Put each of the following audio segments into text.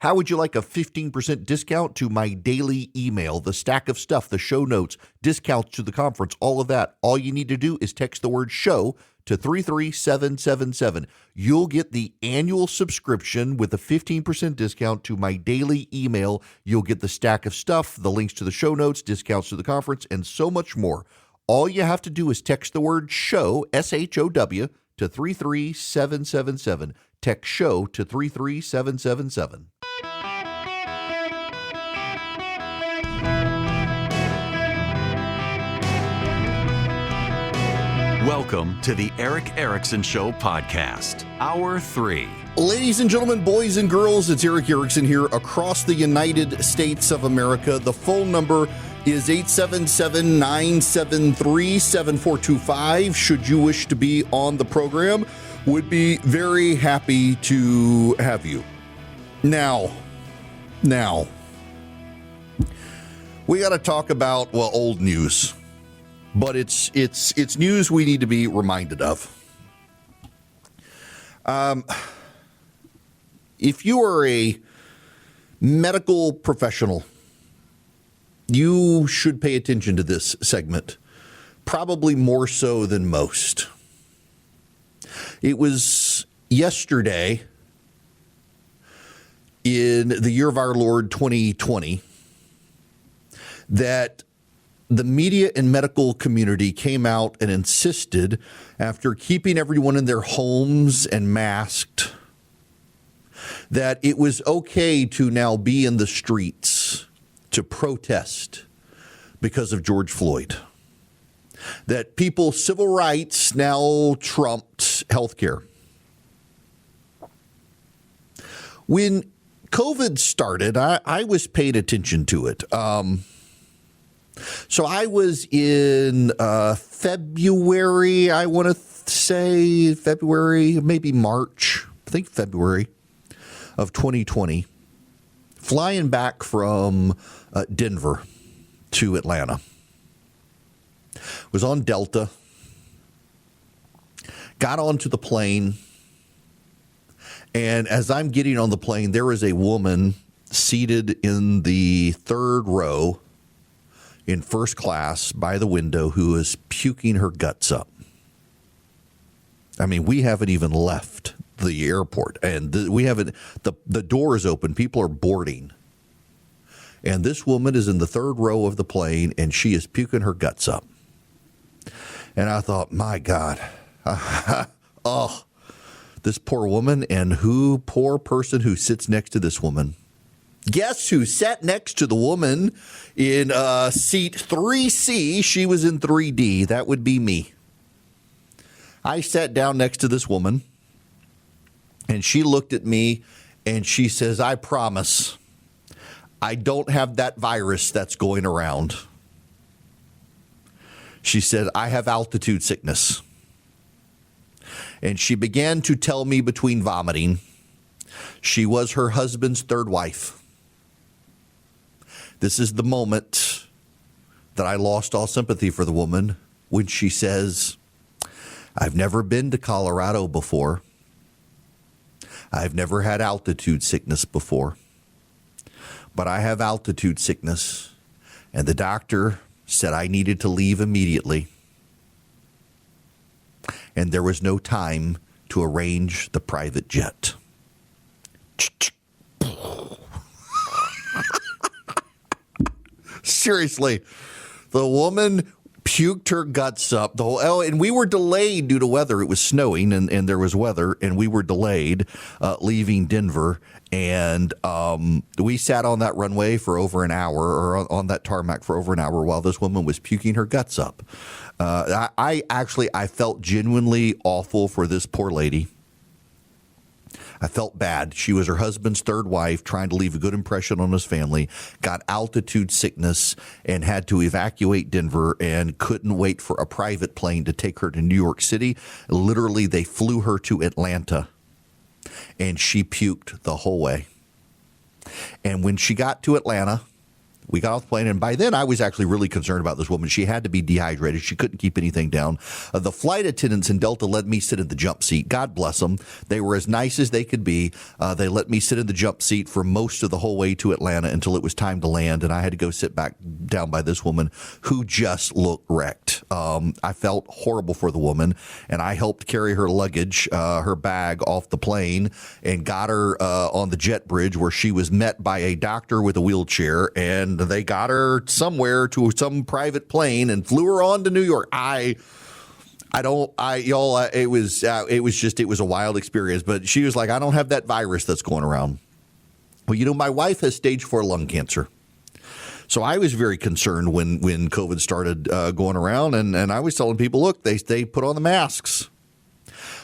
How would you like a 15% discount to my daily email, the stack of stuff, the show notes, discounts to the conference, all of that? All you need to do is text the word show to 33777. You'll get the annual subscription with a 15% discount to my daily email. You'll get the stack of stuff, the links to the show notes, discounts to the conference, and so much more. All you have to do is text the word show, SHOW, to 33777. Text show to 33777. Welcome to the Eric Erickson Show podcast, Hour 3. Ladies and gentlemen, boys and girls, it's Eric Erickson here across the United States of America. The phone number is 877-973-7425. Should you wish to be on the program, would be very happy to have you. Now, we got to talk about, well, old news. But it's news we need to be reminded of. If you are a medical professional, you should pay attention to this segment, probably more so than most. It was yesterday in the year of our Lord 2020 that the media and medical community came out and insisted, after keeping everyone in their homes and masked, that it was okay to now be in the streets to protest because of George Floyd. That people's civil rights now trumped healthcare. When COVID started, I was paying attention to it. So I was in February, I want to say February, maybe March, I think February of 2020, flying back from Denver to Atlanta. Was on Delta, got onto the plane, and as I'm getting on the plane, there is a woman seated in the third row in first class by the window who is puking her guts up. I mean, we haven't even left the airport, and we haven't, the door is open. People are boarding. And this woman is in the third row of the plane, and she is puking her guts up. And I thought, my God, oh, this poor woman, and poor person who sits next to this woman. Guess who sat next to the woman in seat 3C? She was in 3D. That would be me. I sat down next to this woman, and she looked at me, and she says, I promise I don't have that virus that's going around. She said, I have altitude sickness. And she began to tell me between vomiting, she was her husband's third wife. This is the moment that I lost all sympathy for the woman when she says, I've never been to Colorado before. I've never had altitude sickness before. But I have altitude sickness, and the doctor said I needed to leave immediately. And there was no time to arrange the private jet. Seriously, the woman puked her guts up. And we were delayed due to weather. It was snowing and there was weather, and we were delayed leaving Denver. And we sat on that runway for over an hour, or on that tarmac for over an hour, while this woman was puking her guts up. I felt genuinely awful for this poor lady. I felt bad. She was her husband's third wife, trying to leave a good impression on his family, got altitude sickness and had to evacuate Denver and couldn't wait for a private plane to take her to New York City. Literally, they flew her to Atlanta, and she puked the whole way. And when she got to Atlanta, We got off the plane, and by then I was actually really concerned about this woman. She had to be dehydrated. She couldn't keep anything down. The flight attendants in Delta let me sit in the jump seat. God bless them. They were as nice as they could be. They let me sit in the jump seat for most of the whole way to Atlanta until it was time to land, and I had to go sit back down by this woman who just looked wrecked. I felt horrible for the woman, and I helped carry her luggage, her bag, off the plane and got her on the jet bridge where she was met by a doctor with a wheelchair, and they got her somewhere to some private plane and flew her on to New York. It was a wild experience, but she was like, I don't have that virus that's going around. Well, my wife has stage 4 lung cancer. So I was very concerned when COVID started going around, and I was telling people, look, they put on the masks.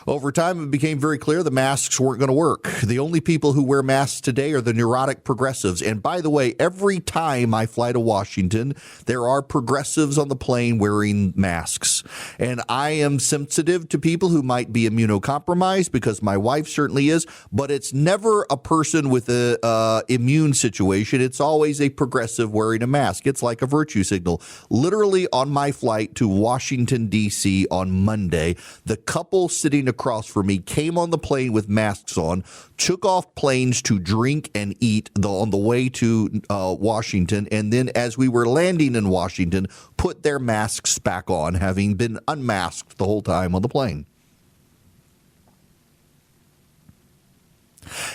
Over time, it became very clear the masks weren't going to work. The only people who wear masks today are the neurotic progressives. And by the way, every time I fly to Washington, there are progressives on the plane wearing masks. And I am sensitive to people who might be immunocompromised because my wife certainly is, but it's never a person with a immune situation. It's always a progressive wearing a mask. It's like a virtue signal. Literally on my flight to Washington, D.C. on Monday, the couple sitting across from me came on the plane with masks on, took off planes to drink and eat on the way to Washington, and then as we were landing in Washington, put their masks back on, having been unmasked the whole time on the plane.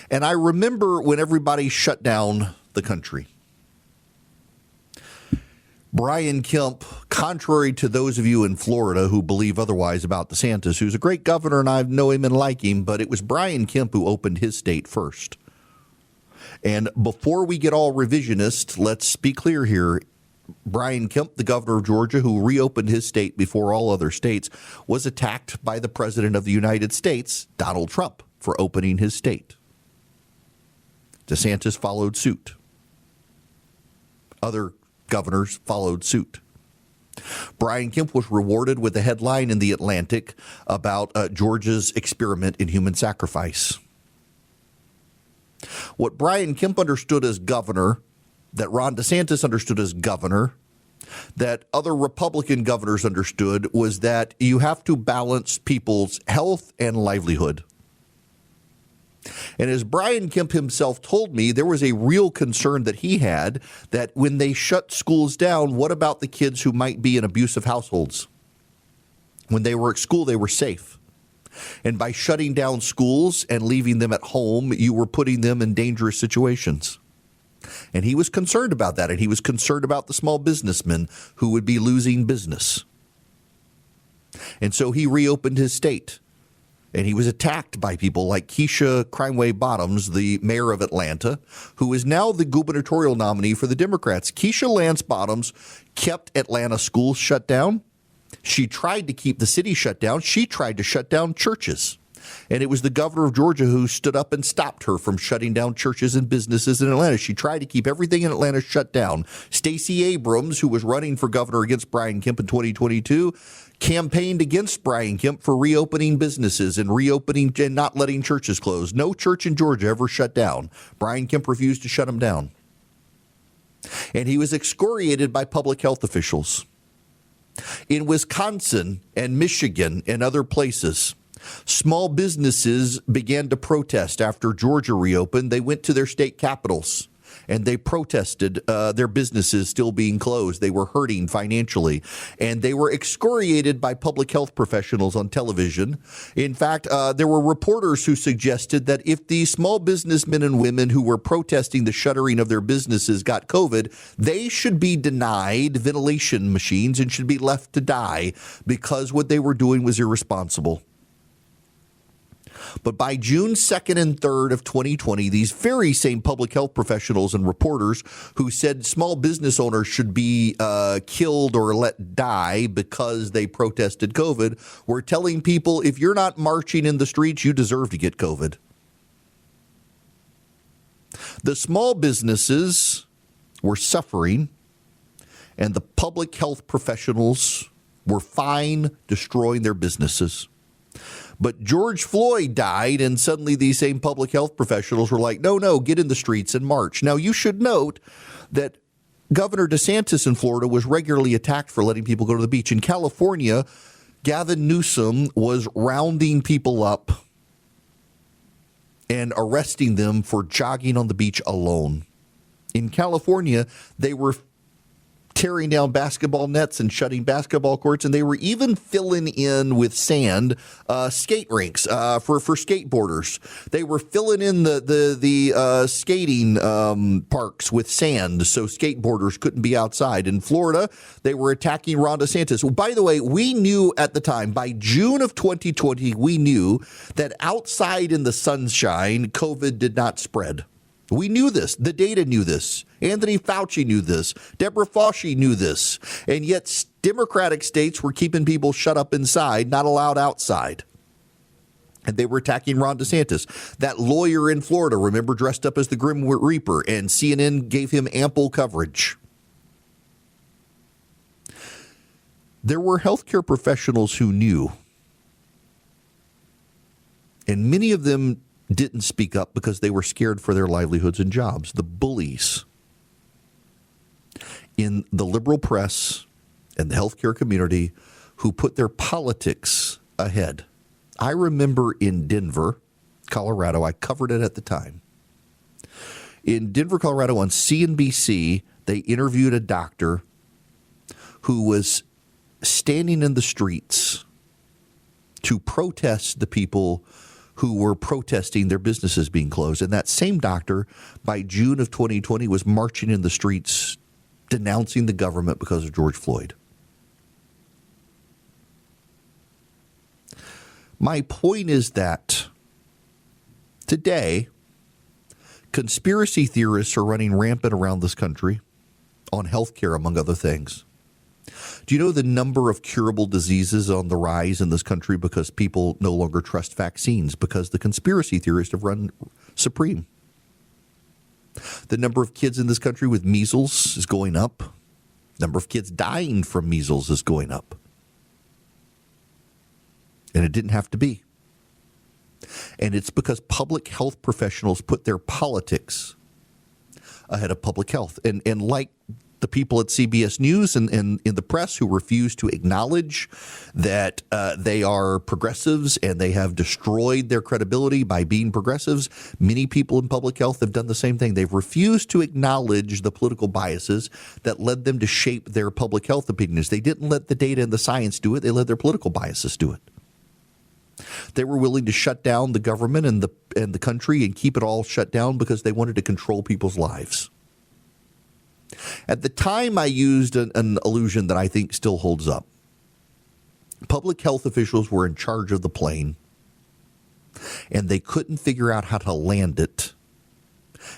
And I remember when everybody shut down the country. Brian Kemp, contrary to those of you in Florida who believe otherwise about DeSantis, who's a great governor and I know him and like him, but it was Brian Kemp who opened his state first. And before we get all revisionist, let's be clear here. Brian Kemp, the governor of Georgia, who reopened his state before all other states, was attacked by the president of the United States, Donald Trump, for opening his state. DeSantis followed suit. Other governors followed suit. Brian Kemp was rewarded with a headline in The Atlantic about Georgia's experiment in human sacrifice. What Brian Kemp understood as governor, that Ron DeSantis understood as governor, that other Republican governors understood, was that you have to balance people's health and livelihood. And as Brian Kemp himself told me, there was a real concern that he had that when they shut schools down, what about the kids who might be in abusive households? When they were at school, they were safe. And by shutting down schools and leaving them at home, you were putting them in dangerous situations. And he was concerned about that. And he was concerned about the small businessmen who would be losing business. And so he reopened his state. And he was attacked by people like Keisha Crimeway Bottoms, the mayor of Atlanta, who is now the gubernatorial nominee for the Democrats. Keisha Lance Bottoms kept Atlanta schools shut down. She tried to keep the city shut down. She tried to shut down churches. And it was the governor of Georgia who stood up and stopped her from shutting down churches and businesses in Atlanta. She tried to keep everything in Atlanta shut down. Stacey Abrams, who was running for governor against Brian Kemp in 2022, campaigned against Brian Kemp for reopening businesses and reopening and not letting churches close. No church in Georgia ever shut down. Brian Kemp refused to shut them down. And he was excoriated by public health officials. In Wisconsin and Michigan and other places, small businesses began to protest after Georgia reopened. They went to their state capitals and they protested their businesses still being closed. They were hurting financially, and they were excoriated by public health professionals on television. In fact, there were reporters who suggested that if the small businessmen and women who were protesting the shuttering of their businesses got COVID, they should be denied ventilation machines and should be left to die because what they were doing was irresponsible. But by June 2nd and 3rd of 2020, these very same public health professionals and reporters who said small business owners should be killed or let die because they protested COVID were telling people, if you're not marching in the streets, you deserve to get COVID. The small businesses were suffering, and the public health professionals were fine destroying their businesses. But George Floyd died, and suddenly these same public health professionals were like, no, get in the streets and march. Now, you should note that Governor DeSantis in Florida was regularly attacked for letting people go to the beach. In California, Gavin Newsom was rounding people up and arresting them for jogging on the beach alone. In California, they were tearing down basketball nets and shutting basketball courts, and they were even filling in with sand skate rinks for skateboarders. They were filling in the skating parks with sand so skateboarders couldn't be outside. In Florida, they were attacking Ron DeSantis. By the way, we knew at the time, by June of 2020, we knew that outside in the sunshine, COVID did not spread. We knew this. The data knew this. Anthony Fauci knew this. Deborah Fauci knew this. And yet Democratic states were keeping people shut up inside, not allowed outside. And they were attacking Ron DeSantis. That lawyer in Florida, remember, dressed up as the Grim Reaper, and CNN gave him ample coverage. There were healthcare professionals who knew. And many of them didn't speak up because they were scared for their livelihoods and jobs. The bullies in the liberal press and the healthcare community who put their politics ahead. I remember in Denver, Colorado, I covered it at the time. In Denver, Colorado, on CNBC, they interviewed a doctor who was standing in the streets to protest the people who were protesting their businesses being closed. And that same doctor, by June of 2020, was marching in the streets denouncing the government because of George Floyd. My point is that today, conspiracy theorists are running rampant around this country on healthcare, among other things. Do you know the number of curable diseases on the rise in this country because people no longer trust vaccines because the conspiracy theorists have run supreme? The number of kids in this country with measles is going up. The number of kids dying from measles is going up. And it didn't have to be. And it's because public health professionals put their politics ahead of public health. And like the people at CBS News and in the press who refuse to acknowledge that they are progressives and they have destroyed their credibility by being progressives. Many people in public health have done the same thing. They've refused to acknowledge the political biases that led them to shape their public health opinions. They didn't let the data and the science do it. They let their political biases do it. They were willing to shut down the government and the country and keep it all shut down because they wanted to control people's lives. At the time, I used an illusion that I think still holds up. Public health officials were in charge of the plane, and they couldn't figure out how to land it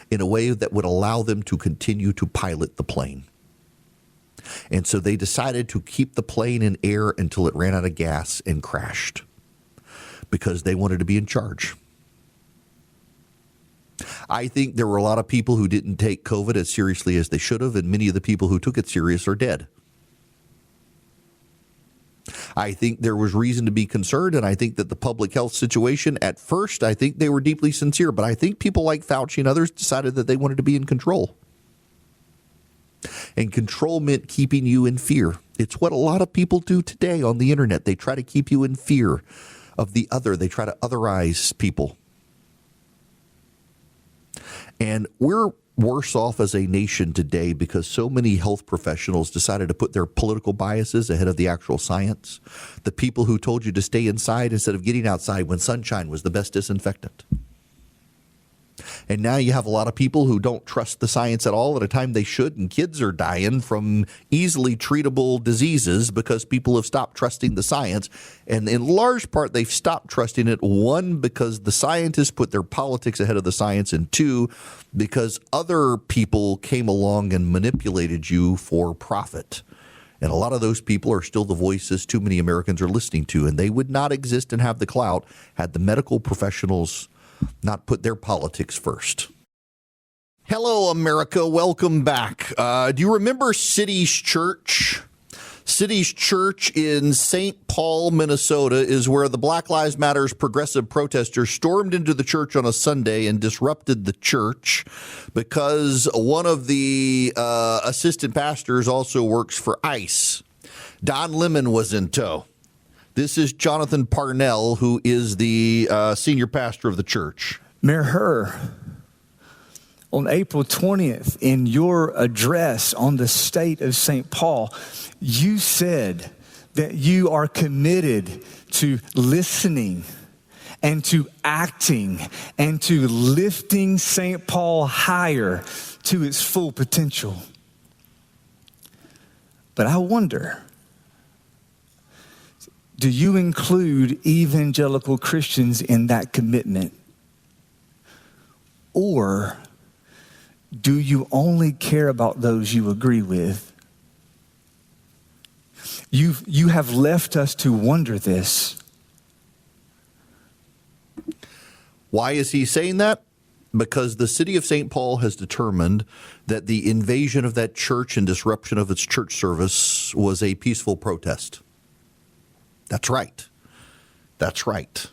in a way that would allow them to continue to pilot the plane. And so they decided to keep the plane in air until it ran out of gas and crashed because they wanted to be in charge. I think there were a lot of people who didn't take COVID as seriously as they should have, and many of the people who took it serious are dead. I think there was reason to be concerned, and I think that the public health situation, at first, I think they were deeply sincere, but I think people like Fauci and others decided that they wanted to be in control. And control meant keeping you in fear. It's what a lot of people do today on the internet. They try to keep you in fear of the other. They try to otherize people. And we're worse off as a nation today because so many health professionals decided to put their political biases ahead of the actual science. The people who told you to stay inside instead of getting outside when sunshine was the best disinfectant. And now you have a lot of people who don't trust the science at all at a time they should, and kids are dying from easily treatable diseases because people have stopped trusting the science. And in large part, they've stopped trusting it, one, because the scientists put their politics ahead of the science, and two, because other people came along and manipulated you for profit. And a lot of those people are still the voices too many Americans are listening to, and they would not exist and have the clout had the medical professionals not put their politics first. Hello, America. Welcome back. Do you remember City's Church? City's Church in St. Paul, Minnesota, is where the Black Lives Matter's progressive protesters stormed into the church on a Sunday and disrupted the church because one of the assistant pastors also works for ICE. Don Lemon was in tow. This is Jonathan Parnell, who is the senior pastor of the church. Mayor Herr, on April 20th, in your address on the state of St. Paul, you said that you are committed to listening and to acting and to lifting St. Paul higher to its full potential. But I wonder, do you include evangelical Christians in that commitment? Or do you only care about those you agree with? You have left us to wonder this. Why is he saying that? Because the city of St. Paul has determined that the invasion of that church and disruption of its church service was a peaceful protest. That's right. That's right.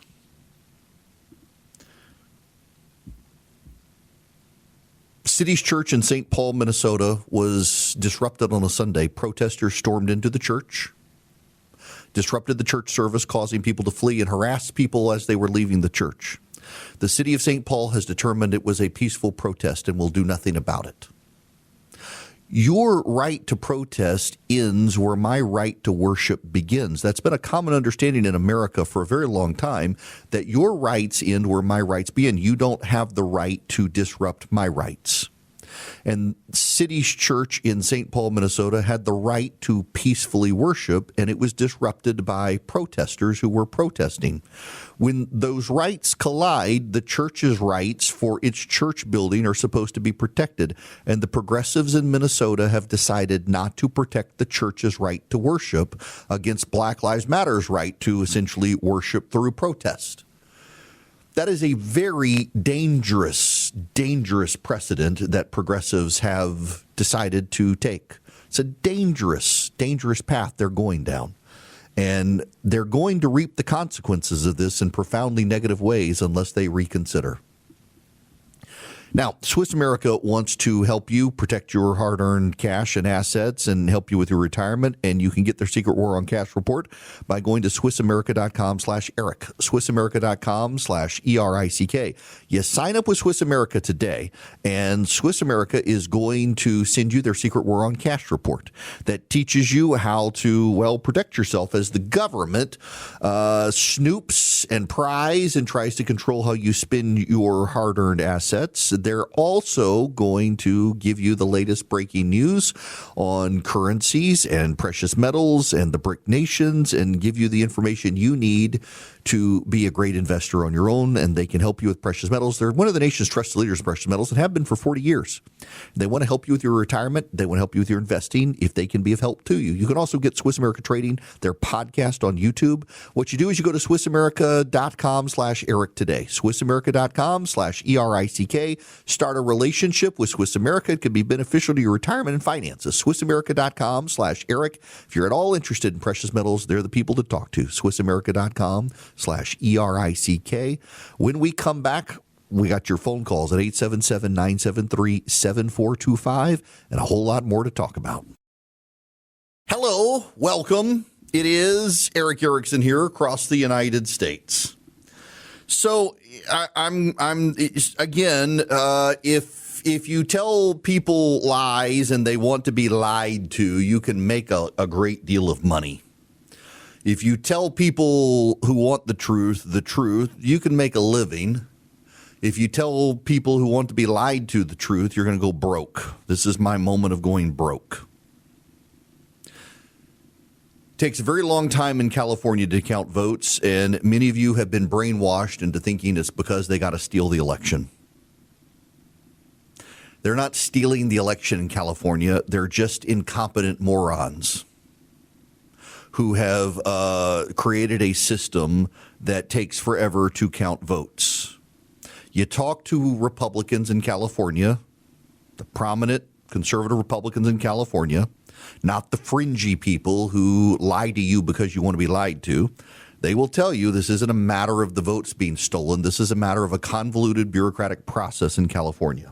City's Church in St. Paul, Minnesota was disrupted on a Sunday. Protesters stormed into the church, disrupted the church service, causing people to flee and harass people as they were leaving the church. The city of St. Paul has determined it was a peaceful protest and will do nothing about it. Your right to protest ends where my right to worship begins. That's been a common understanding in America for a very long time, that your rights end where my rights begin. You don't have the right to disrupt my rights. And City's Church in St. Paul, Minnesota had the right to peacefully worship, and it was disrupted by protesters who were protesting. When those rights collide, the church's rights for its church building are supposed to be protected. And the progressives in Minnesota have decided not to protect the church's right to worship against Black Lives Matter's right to essentially worship through protest. That is a very dangerous precedent that progressives have decided to take. It's a dangerous path they're going down. And they're going to reap the consequences of this in profoundly negative ways unless they reconsider. Now, Swiss America wants to help you protect your hard-earned cash and assets and help you with your retirement, and you can get their Secret War on Cash report by going to SwissAmerica.com/Eric, SwissAmerica.com/ERICK. You sign up with Swiss America today, and Swiss America is going to send you their Secret War on Cash report that teaches you how to, well, protect yourself as the government snoops and pries and tries to control how you spend your hard-earned assets. They're also going to give you the latest breaking news on currencies and precious metals and the BRIC nations and give you the information you need to be a great investor on your own, and they can help you with precious metals. They're one of the nation's trusted leaders in precious metals and have been for 40 years. They want to help you with your retirement. They want to help you with your investing if they can be of help to you. You can also get Swiss America Trading, their podcast on YouTube. What you do is you go to SwissAmerica.com/Eric today, SwissAmerica.com/ERICK. Start a relationship with Swiss America. It can be beneficial to your retirement and finances. SwissAmerica.com/Eric. If you're at all interested in precious metals, they're the people to talk to. SwissAmerica.com/ERICK. When we come back, we got your phone calls at 877-973-7425 and a whole lot more to talk about. Hello, welcome. It is Eric Erickson here across the United States. So I'm again, if you tell people lies and they want to be lied to, you can make a great deal of money. If you tell people who want the truth, you can make a living. If you tell people who want to be lied to the truth, you're going to go broke. This is my moment of going broke. It takes a very long time in California to count votes, and many of you have been brainwashed into thinking it's because they got to steal the election. They're not stealing the election in California. They're just incompetent morons who have created a system that takes forever to count votes. You talk to Republicans in California, the prominent conservative Republicans in California, not the fringy people who lie to you because you want to be lied to. They will tell you this isn't a matter of the votes being stolen. This is a matter of a convoluted bureaucratic process in California.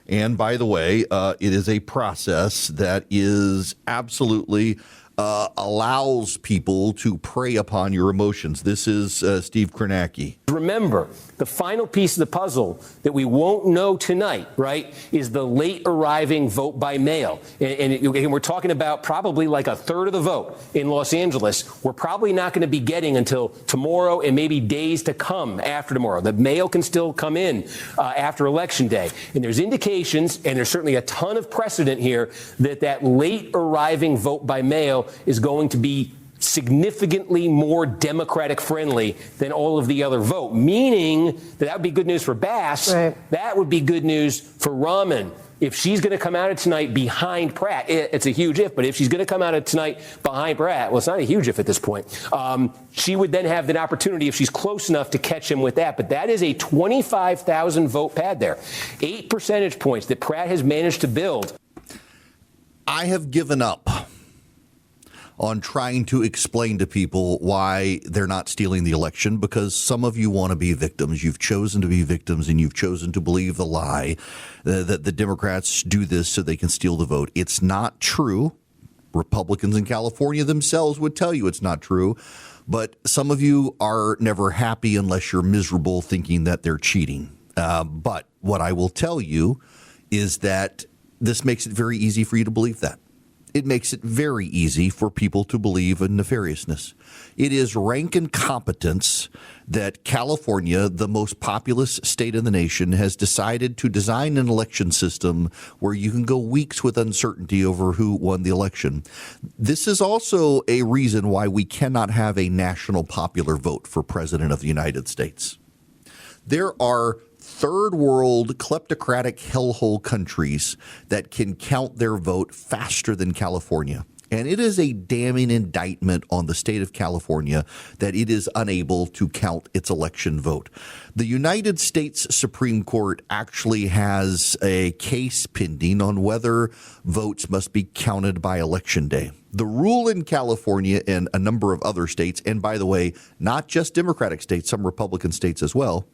And by the way, it is a process that is absolutely allows people to prey upon your emotions. This is Steve Kornacki. Remember, the final piece of the puzzle that we won't know tonight, right, is the late arriving vote by mail. And we're talking about probably like a third of the vote in Los Angeles. We're probably not going to be getting until tomorrow and maybe days to come after tomorrow. The mail can still come in after Election Day. And there's indications, and there's certainly a ton of precedent here, that that late arriving vote by mail is going to be significantly more Democratic friendly than all of the other vote, meaning that would be good news for Bass. Right. That would be good news for Rahman. If she's going to come out of tonight behind Pratt, it's a huge if, but if she's going to come out of tonight behind Pratt, well, it's not a huge if at this point, she would then have the opportunity, if she's close enough, to catch him with that. But that is a 25,000 vote pad there. 8 percentage points that Pratt has managed to build. I have given up on trying to explain to people why they're not stealing the election, because some of you want to be victims. You've chosen to be victims, and you've chosen to believe the lie that the Democrats do this so they can steal the vote. It's not true. Republicans in California themselves would tell you it's not true. But some of you are never happy unless you're miserable thinking that they're cheating. But what I will tell you is that this makes it very easy for you to believe that. It makes it very easy for people to believe in nefariousness. It is rank incompetence that California, the most populous state in the nation, has decided to design an election system where you can go weeks with uncertainty over who won the election. This is also a reason why we cannot have a national popular vote for president of the United States. There are third world kleptocratic hellhole countries that can count their vote faster than California. And it is a damning indictment on the state of California that it is unable to count its election vote. The United States Supreme Court actually has a case pending on whether votes must be counted by Election Day. The rule in California and a number of other states, and by the way, not just Democratic states, some Republican states as well,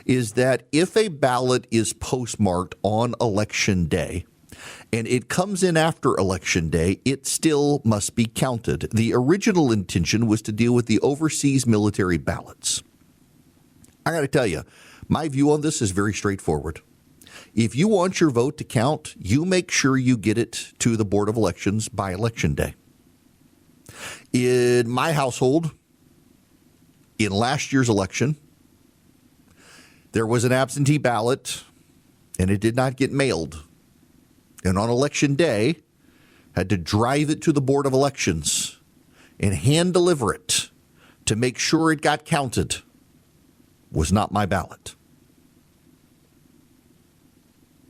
is that if a ballot is postmarked on Election Day, and it comes in after Election Day, it still must be counted. The original intention was to deal with the overseas military ballots. I got to tell you, my view on this is very straightforward. If you want your vote to count, you make sure you get it to the Board of Elections by Election Day. In my household, in last year's election, there was an absentee ballot, and it did not get mailed. And on Election Day, had to drive it to the Board of Elections and hand deliver it to make sure it got counted. Was not my ballot.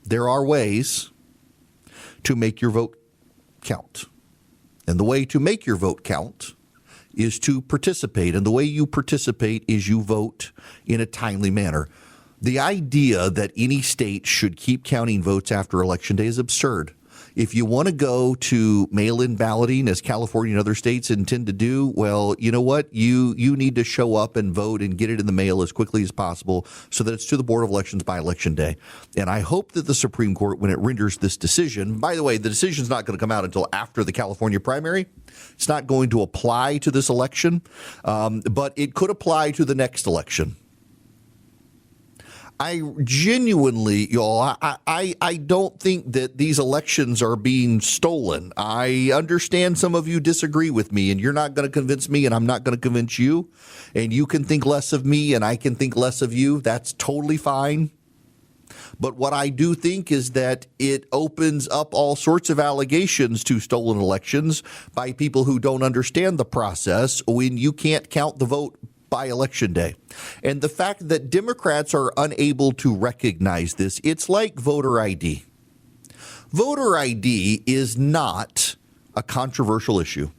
There are ways to make your vote count. And the way to make your vote count is to participate. And the way you participate is you vote in a timely manner. The idea that any state should keep counting votes after Election Day is absurd. If you want to go to mail-in balloting, as California and other states intend to do, well, you know what? You need to show up and vote and get it in the mail as quickly as possible so that it's to the Board of Elections by Election Day. And I hope that the Supreme Court, when it renders this decision, by the way, the decision is not going to come out until after the California primary. It's not going to apply to this election, but it could apply to the next election. I genuinely, y'all, I don't think that these elections are being stolen. I understand some of you disagree with me, and you're not going to convince me, and I'm not going to convince you. And you can think less of me, and I can think less of you. That's totally fine. But what I do think is that it opens up all sorts of allegations to stolen elections by people who don't understand the process when you can't count the vote by Election Day. And the fact that Democrats are unable to recognize this, it's like voter ID. Voter ID is not a controversial issue.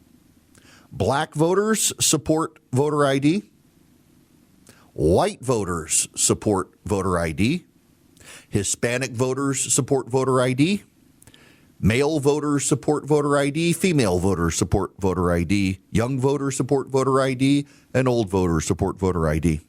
Black voters support voter ID. White voters support voter ID. Hispanic voters support voter ID. Male voters support voter ID, female voters support voter ID, young voters support voter ID, and old voters support voter ID.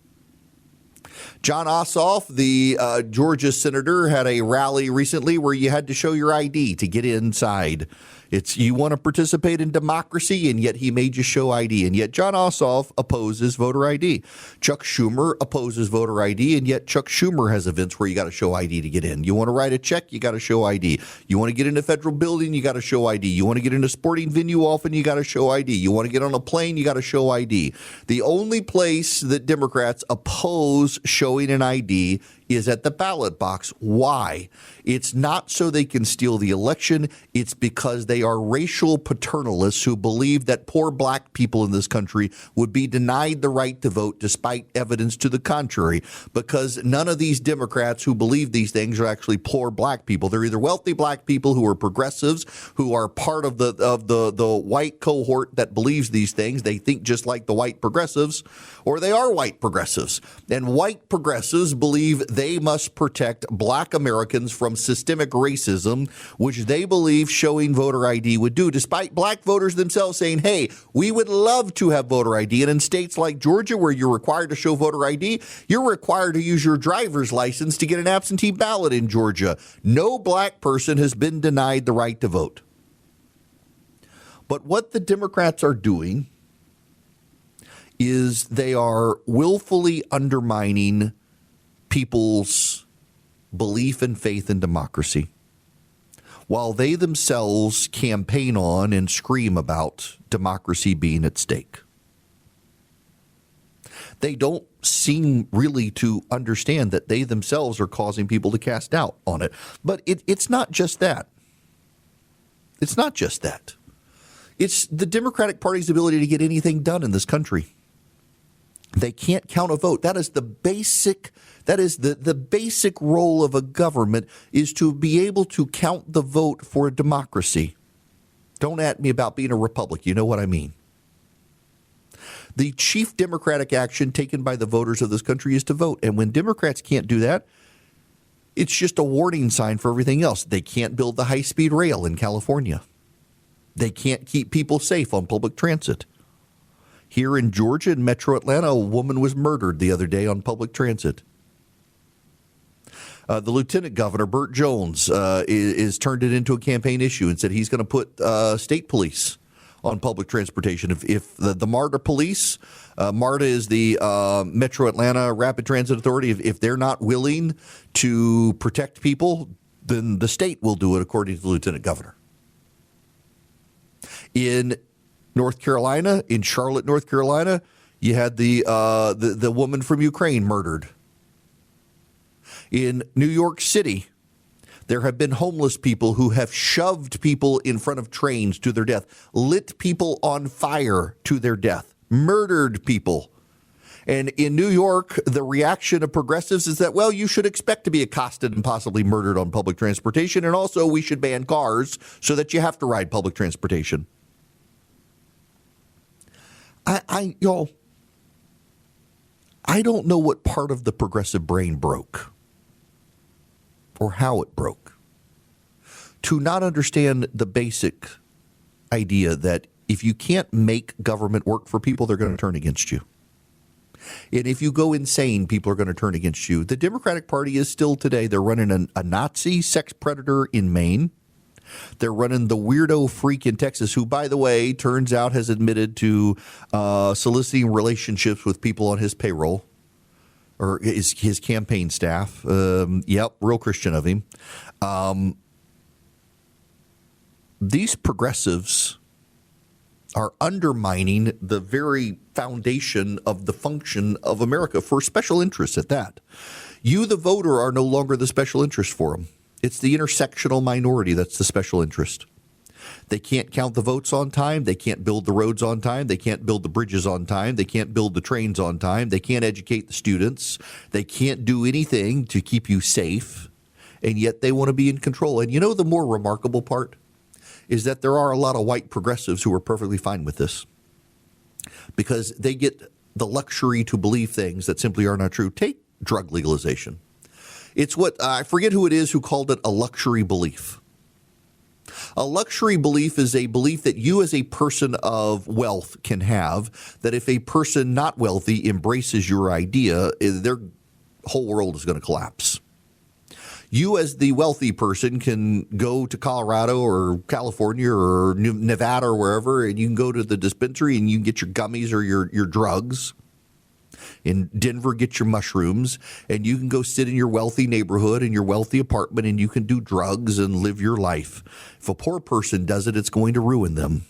John Ossoff, the Georgia senator, had a rally recently where you had to show your ID to get inside. You want to participate in democracy, and yet he made you show ID. And yet John Ossoff opposes voter ID. Chuck Schumer opposes voter ID, and yet Chuck Schumer has events where you got to show ID to get in. You want to write a check, you got to show ID. You want to get into a federal building, you got to show ID. You want to get into a sporting venue often, you got to show ID. You want to get on a plane, you got to show ID. The only place that Democrats oppose showing an ID is at the ballot box. Why? It's not so they can steal the election. It's because they are racial paternalists who believe that poor black people in this country would be denied the right to vote despite evidence to the contrary, because none of these Democrats who believe these things are actually poor black people. They're either wealthy black people who are progressives, who are part of the white cohort that believes these things. They think just like the white progressives, or they are white progressives. And white progressives believe they must protect black Americans from systemic racism, which they believe showing voter ID would do, despite black voters themselves saying, hey, we would love to have voter ID. And in states like Georgia, where you're required to show voter ID, you're required to use your driver's license to get an absentee ballot in Georgia. No black person has been denied the right to vote. But what the Democrats are doing is they are willfully undermining people's belief and faith in democracy, while they themselves campaign on and scream about democracy being at stake. They don't seem really to understand that they themselves are causing people to cast doubt on it. But it's not just that. It's not just that. It's the Democratic Party's ability to get anything done in this country. They can't count a vote. That is the basic role of a government, is to be able to count the vote for a democracy. Don't at me about being a republic. You know what I mean. The chief democratic action taken by the voters of this country is to vote. And when Democrats can't do that, it's just a warning sign for everything else. They can't build the high-speed rail in California. They can't keep people safe on public transit. Here in Georgia, in metro Atlanta, a woman was murdered the other day on public transit. The lieutenant governor, Burt Jones, is turned it into a campaign issue and said he's going to put state police on public transportation. If the MARTA police, MARTA is the Metro Atlanta Rapid Transit Authority, if they're not willing to protect people, then the state will do it, according to the lieutenant governor. In North Carolina, in Charlotte, North Carolina, you had the woman from Ukraine murdered. In New York City, there have been homeless people who have shoved people in front of trains to their death, lit people on fire to their death, murdered people. And in New York, the reaction of progressives is that, well, you should expect to be accosted and possibly murdered on public transportation. And also we should ban cars so that you have to ride public transportation. I don't know what part of the progressive brain broke or how it broke to not understand the basic idea that if you can't make government work for people, they're going to turn against you. And if you go insane, people are going to turn against you. The Democratic Party is still today, they're running a Nazi sex predator in Maine. They're running the weirdo freak in Texas, who, by the way, turns out has admitted to soliciting relationships with people on his payroll or his campaign staff. Yep, real Christian of him. These progressives are undermining the very foundation of the function of America for special interests at that. You, the voter, are no longer the special interest for them. It's the intersectional minority that's the special interest. They can't count the votes on time. They can't build the roads on time. They can't build the bridges on time. They can't build the trains on time. They can't educate the students. They can't do anything to keep you safe, and yet they want to be in control. And you know, the more remarkable part is that there are a lot of white progressives who are perfectly fine with this because they get the luxury to believe things that simply are not true. Take drug legalization. It's what I forget who it is who called it a luxury belief. A luxury belief is a belief that you as a person of wealth can have, that if a person not wealthy embraces your idea, their whole world is going to collapse. You as the wealthy person can go to Colorado or California or Nevada or wherever, and you can go to the dispensary and you can get your gummies or your drugs. In Denver, get your mushrooms, and you can go sit in your wealthy neighborhood in your wealthy apartment, and you can do drugs and live your life. If a poor person does it, it's going to ruin them.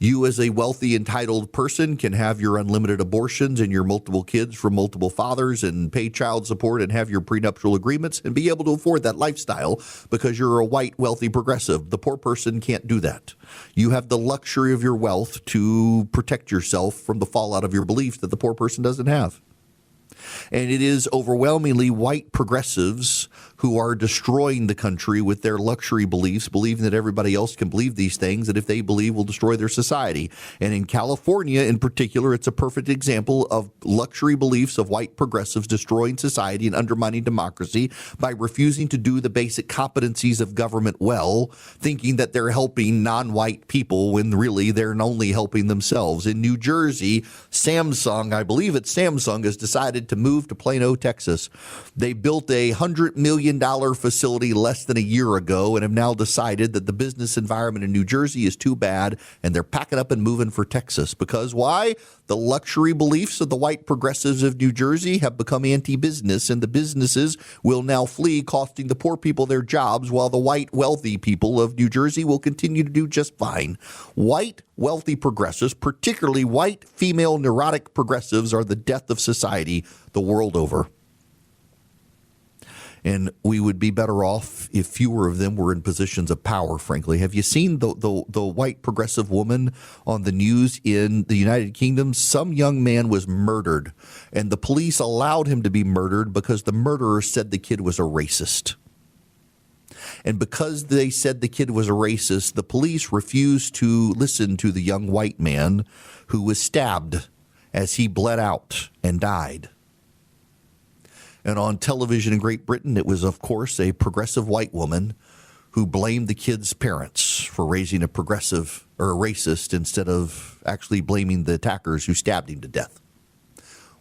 You as a wealthy, entitled person can have your unlimited abortions and your multiple kids from multiple fathers and pay child support and have your prenuptial agreements and be able to afford that lifestyle because you're a white, wealthy progressive. The poor person can't do that. You have the luxury of your wealth to protect yourself from the fallout of your beliefs that the poor person doesn't have. And it is overwhelmingly white progressives who are destroying the country with their luxury beliefs, believing that everybody else can believe these things, that if they believe will destroy their society. And in California in particular, it's a perfect example of luxury beliefs of white progressives destroying society and undermining democracy by refusing to do the basic competencies of government well, thinking that they're helping non-white people when really they're only helping themselves. In New Jersey, Samsung, I believe it's Samsung, has decided to move to Plano, Texas. They built a $100 million facility less than a year ago and have now decided that the business environment in New Jersey is too bad, and they're packing up and moving for Texas. Because why? The luxury beliefs of the white progressives of New Jersey have become anti-business, and the businesses will now flee, costing the poor people their jobs, while the white wealthy people of New Jersey will continue to do just fine. White wealthy progressives, particularly white female neurotic progressives, are the death of society the world over. And we would be better off if fewer of them were in positions of power, frankly. Have you seen the white progressive woman on the news in the United Kingdom? Some young man was murdered, and the police allowed him to be murdered because the murderer said the kid was a racist. And because they said the kid was a racist, the police refused to listen to the young white man who was stabbed as he bled out and died. And on television in Great Britain, it was, of course, a progressive white woman who blamed the kid's parents for raising a progressive or a racist instead of actually blaming the attackers who stabbed him to death.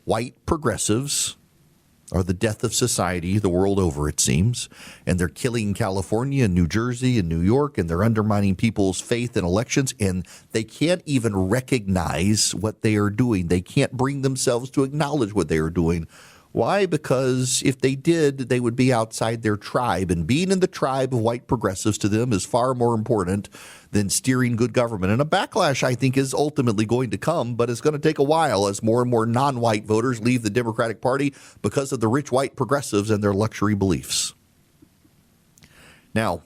White progressives are the death of society the world over, it seems, and they're killing California and New Jersey and New York, and they're undermining people's faith in elections, and they can't even recognize what they are doing. They can't bring themselves to acknowledge what they are doing. Why? Because if they did, they would be outside their tribe, and being in the tribe of white progressives to them is far more important than steering good government. And a backlash, I think, is ultimately going to come, but it's going to take a while as more and more non-white voters leave the Democratic Party because of the rich white progressives and their luxury beliefs. Now,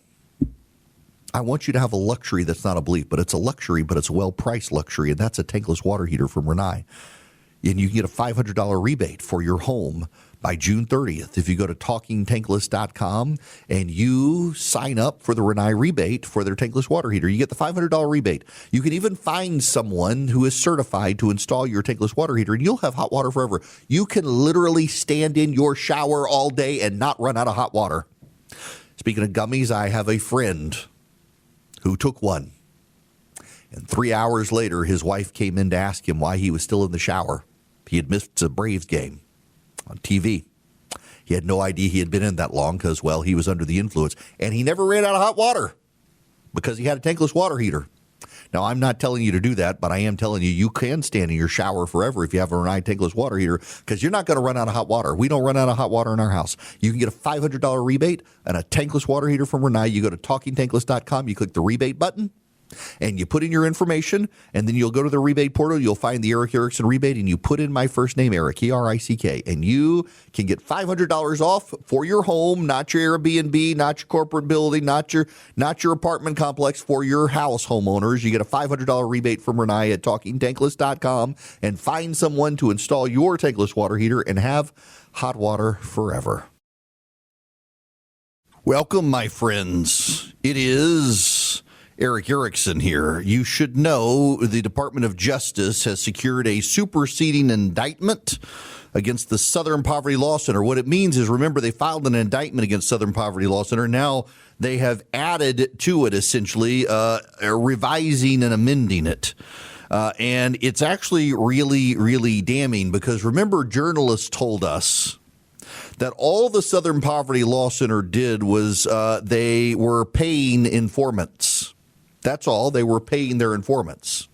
I want you to have a luxury that's not a belief, but it's a luxury, but it's a well-priced luxury, and that's a tankless water heater from Rinnai. And you can get a $500 rebate for your home by June 30th if you go to talkingtankless.com and you sign up for the Rinnai rebate for their tankless water heater. You get the $500 rebate. You can even find someone who is certified to install your tankless water heater, and you'll have hot water forever. You can literally stand in your shower all day and not run out of hot water. Speaking of gummies, I have a friend who took one. And 3 hours later, his wife came in to ask him why he was still in the shower. He had missed a Braves game on TV. He had no idea he had been in that long because, well, he was under the influence. And he never ran out of hot water because he had a tankless water heater. Now, I'm not telling you to do that, but I am telling you, you can stand in your shower forever if you have a Rinnai tankless water heater because you're not going to run out of hot water. We don't run out of hot water in our house. You can get a $500 rebate and a tankless water heater from Rinnai. You go to talkingtankless.com, you click the rebate button, and you put in your information, and then you'll go to the rebate portal. You'll find the Eric Erickson rebate, and you put in my first name, Eric, E-R-I-C-K, and you can get $500 off for your home, not your Airbnb, not your corporate building, not your apartment complex, for your house, homeowners. You get a $500 rebate from Rinnai at talkingtankless.com, and find someone to install your tankless water heater and have hot water forever. Welcome, my friends. It is Eric Erickson here. You should know the Department of Justice has secured a superseding indictment against the Southern Poverty Law Center. What it means is, remember, they filed an indictment against Southern Poverty Law Center. Now They have added to it, essentially, revising and amending it. And it's actually really, really damning because remember, journalists told us that all the Southern Poverty Law Center did was they were paying informants. That's all. They were paying their informants.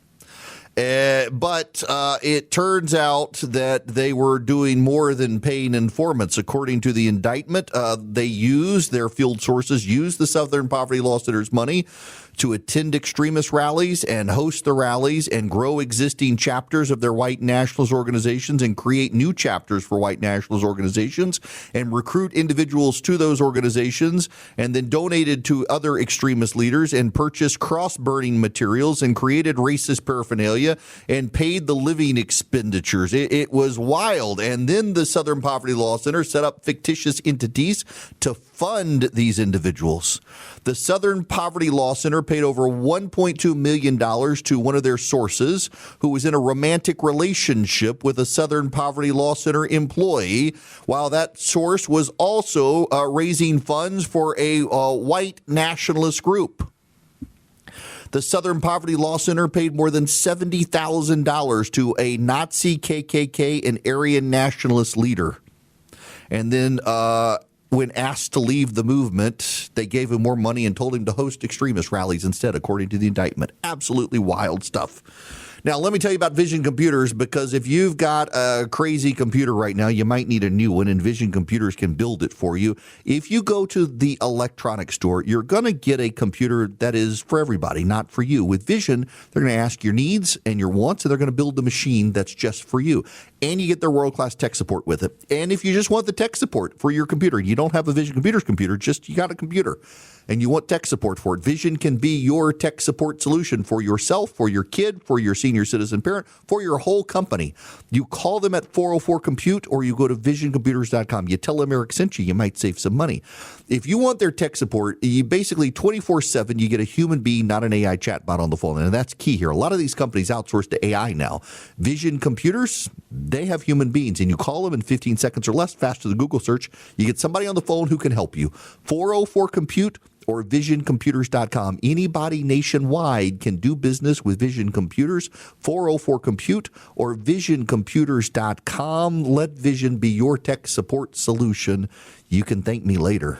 But it turns out that they were doing more than paying informants. According to the indictment, they used their field sources, used the Southern Poverty Law Center's money to attend extremist rallies and host the rallies and grow existing chapters of their white nationalist organizations and create new chapters for white nationalist organizations and recruit individuals to those organizations and then donated to other extremist leaders and purchased cross-burning materials and created racist paraphernalia and paid the living expenditures. It was wild. And then the Southern Poverty Law Center set up fictitious entities to fund these individuals. The Southern Poverty Law Center paid over $1.2 million to one of their sources who was in a romantic relationship with a Southern Poverty Law Center employee, while that source was also raising funds for a white nationalist group. The Southern Poverty Law Center paid more than $70,000 to a Nazi KKK and Aryan nationalist leader. And then when asked to leave the movement, they gave him more money and told him to host extremist rallies instead, according to the indictment. Absolutely wild stuff. Now, let me tell you about Vision Computers, because if you've got a crazy computer right now, you might need a new one, and Vision Computers can build it for you. If you go to the electronics store, you're going to get a computer that is for everybody, not for you. With Vision, they're going to ask your needs and your wants, and they're going to build the machine that's just for you. And you get their world-class tech support with it. And if you just want the tech support for your computer, you don't have a Vision Computers computer, just you got a computer, and you want tech support for it, Vision can be your tech support solution for yourself, for your kid, for your senior citizen parent, for your whole company. You call them at 404-COMPUTE or you go to visioncomputers.com. You tell them Eric sent you. You might save some money. If you want their tech support, you basically 24/7, you get a human being, not an AI chatbot on the phone. And that's key here. A lot of these companies outsource to AI now. Vision Computers, they have human beings, and you call them in 15 seconds or less, faster than Google search. You get somebody on the phone who can help you. 404-COMPUTE or visioncomputers.com. Anybody nationwide can do business with Vision Computers. 404-COMPUTE or visioncomputers.com. Let Vision be your tech support solution. You can thank me later.